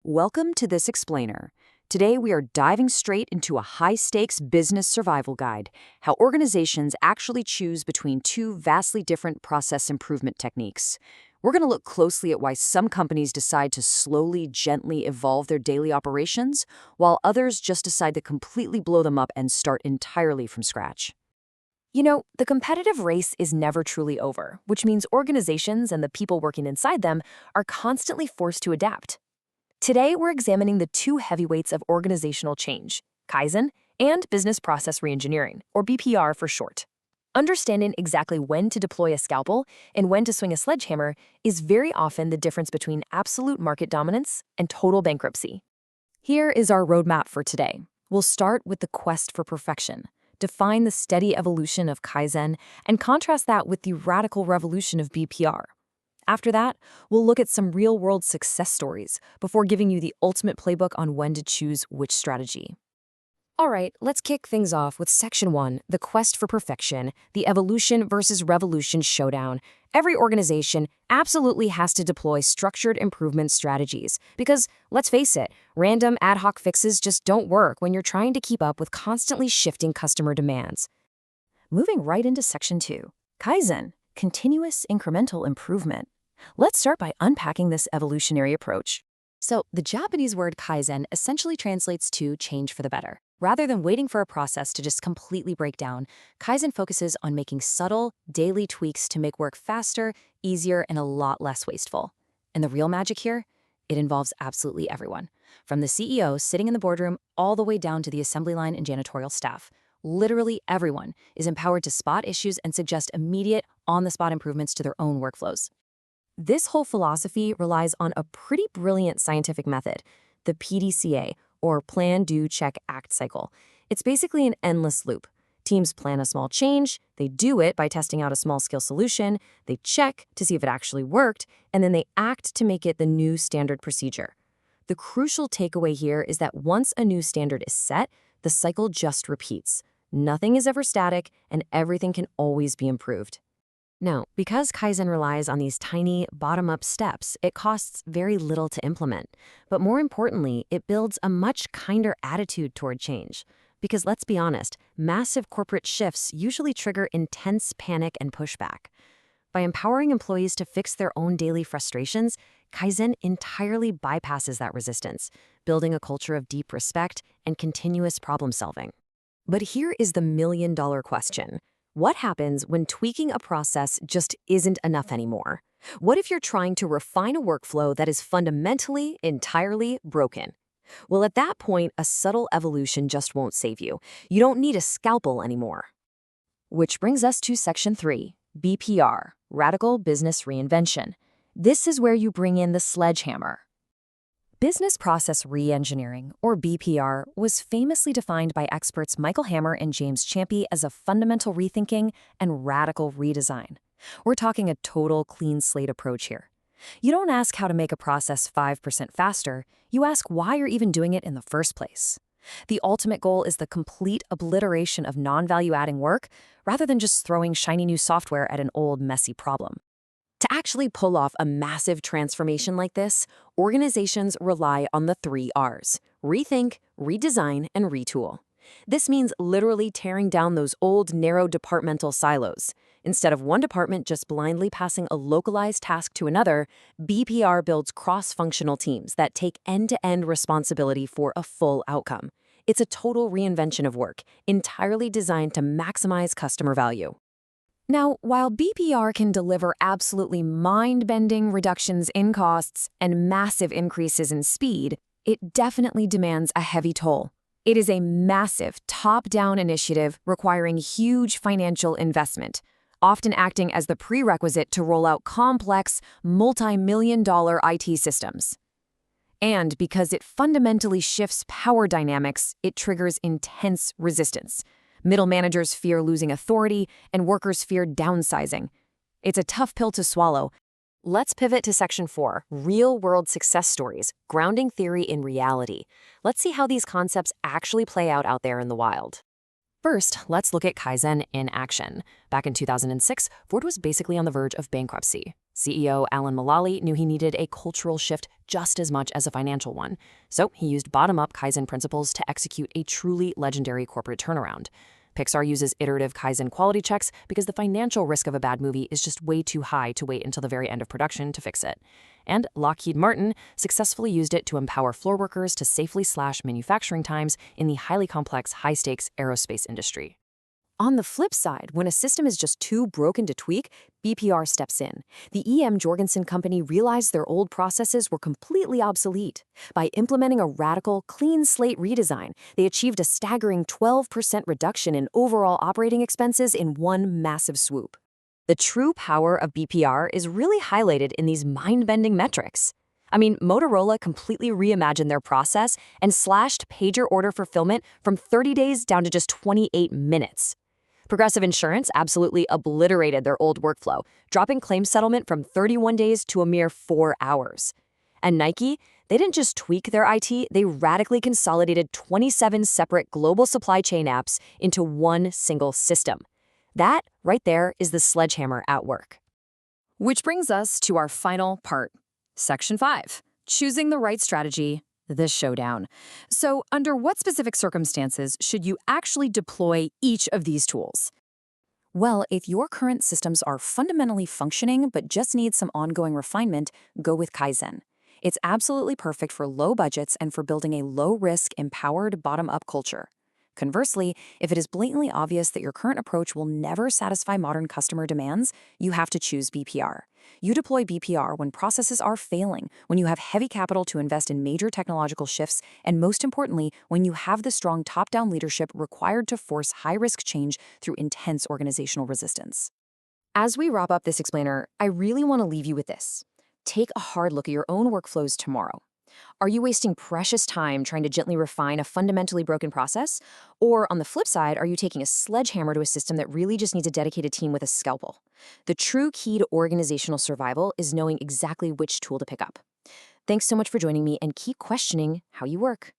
Welcome to this explainer. Today we are diving straight into a high-stakes business survival guide, how organizations actually choose between two vastly different process improvement techniques. We're going to look closely at why some companies decide to slowly, gently evolve their daily operations, while others just decide to completely blow them up and start entirely from scratch. The competitive race is never truly over, which means organizations and the people working inside them are constantly forced to adapt. Today, we're examining the two heavyweights of organizational change, Kaizen and business process reengineering, or BPR for short. Understanding exactly when to deploy a scalpel and when to swing a sledgehammer is very often the difference between absolute market dominance and total bankruptcy. Here is our roadmap for today. We'll start with the quest for perfection, define the steady evolution of Kaizen, and contrast that with the radical revolution of BPR. After that, we'll look at some real-world success stories before giving you the ultimate playbook on when to choose which strategy. All right, let's kick things off with Section 1, the quest for perfection, the evolution versus revolution showdown. Every organization absolutely has to deploy structured improvement strategies because, let's face it, random ad hoc fixes just don't work when you're trying to keep up with constantly shifting customer demands. Moving right into Section 2, Kaizen, continuous incremental improvement. Let's start by unpacking this evolutionary approach. So, the Japanese word Kaizen essentially translates to change for the better. Rather than waiting for a process to just completely break down, Kaizen focuses on making subtle, daily tweaks to make work faster, easier, and a lot less wasteful. And the real magic here? It involves absolutely everyone. From the CEO sitting in the boardroom all the way down to the assembly line and janitorial staff. Literally everyone is empowered to spot issues and suggest immediate, on-the-spot improvements to their own workflows. This whole philosophy relies on a pretty brilliant scientific method, the PDCA, or Plan, Do, Check, Act cycle. It's basically an endless loop. Teams plan a small change, they do it by testing out a small-scale solution, they check to see if it actually worked, and then they act to make it the new standard procedure. The crucial takeaway here is that once a new standard is set, the cycle just repeats. Nothing is ever static, and everything can always be improved. Now, because Kaizen relies on these tiny, bottom-up steps, it costs very little to implement. But more importantly, it builds a much kinder attitude toward change. Because let's be honest, massive corporate shifts usually trigger intense panic and pushback. By empowering employees to fix their own daily frustrations, Kaizen entirely bypasses that resistance, building a culture of deep respect and continuous problem-solving. But here is the million-dollar question. What happens when tweaking a process just isn't enough anymore? What if you're trying to refine a workflow that is fundamentally, entirely broken? Well, at that point, a subtle evolution just won't save you. You don't need a scalpel anymore. Which brings us to Section 3, BPR, Radical Business Reinvention. This is where you bring in the sledgehammer. Business process reengineering, or BPR, was famously defined by experts Michael Hammer and James Champy as a fundamental rethinking and radical redesign. We're talking a total clean slate approach here. You don't ask how to make a process 5% faster, you ask why you're even doing it in the first place. The ultimate goal is the complete obliteration of non-value-adding work, rather than just throwing shiny new software at an old, messy problem. To actually pull off a massive transformation like this, organizations rely on the 3 R's: rethink, redesign, and retool. This means literally tearing down those old, narrow departmental silos. Instead of one department just blindly passing a localized task to another, BPR builds cross-functional teams that take end-to-end responsibility for a full outcome. It's a total reinvention of work, entirely designed to maximize customer value. Now, while BPR can deliver absolutely mind-bending reductions in costs and massive increases in speed, it definitely demands a heavy toll. It is a massive, top-down initiative requiring huge financial investment, often acting as the prerequisite to roll out complex, multi-million-dollar IT systems. And because it fundamentally shifts power dynamics, it triggers intense resistance. Middle managers fear losing authority, and workers fear downsizing. It's a tough pill to swallow. Let's pivot to Section 4, Real-World Success Stories, Grounding Theory in Reality. Let's see how these concepts actually play out there in the wild. First, let's look at Kaizen in action. Back in 2006, Ford was basically on the verge of bankruptcy. CEO Alan Mulally knew he needed a cultural shift just as much as a financial one, so he used bottom-up Kaizen principles to execute a truly legendary corporate turnaround. Pixar uses iterative Kaizen quality checks because the financial risk of a bad movie is just way too high to wait until the very end of production to fix it. And Lockheed Martin successfully used it to empower floor workers to safely slash manufacturing times in the highly complex, high-stakes aerospace industry. On the flip side, when a system is just too broken to tweak, BPR steps in. The E.M. Jorgensen Company realized their old processes were completely obsolete. By implementing a radical, clean slate redesign, they achieved a staggering 12% reduction in overall operating expenses in one massive swoop. The true power of BPR is really highlighted in these mind-bending metrics. I mean, Motorola completely reimagined their process and slashed pager order fulfillment from 30 days down to just 28 minutes. Progressive Insurance absolutely obliterated their old workflow, dropping claim settlement from 31 days to a mere 4 hours. And Nike, they didn't just tweak their IT, they radically consolidated 27 separate global supply chain apps into one single system. That, right there, is the sledgehammer at work. Which brings us to our final part, Section 5, choosing the right strategy, the showdown. So, under what specific circumstances should you actually deploy each of these tools? Well, if your current systems are fundamentally functioning but just need some ongoing refinement, go with Kaizen. It's absolutely perfect for low budgets and for building a low-risk, empowered, bottom-up culture. Conversely, if it is blatantly obvious that your current approach will never satisfy modern customer demands, you have to choose BPR. You deploy BPR when processes are failing, when you have heavy capital to invest in major technological shifts, and most importantly, when you have the strong top-down leadership required to force high-risk change through intense organizational resistance. As we wrap up this explainer, I really want to leave you with this. Take a hard look at your own workflows tomorrow. Are you wasting precious time trying to gently refine a fundamentally broken process? Or on the flip side, are you taking a sledgehammer to a system that really just needs a dedicated team with a scalpel? The true key to organizational survival is knowing exactly which tool to pick up. Thanks so much for joining me, and keep questioning how you work.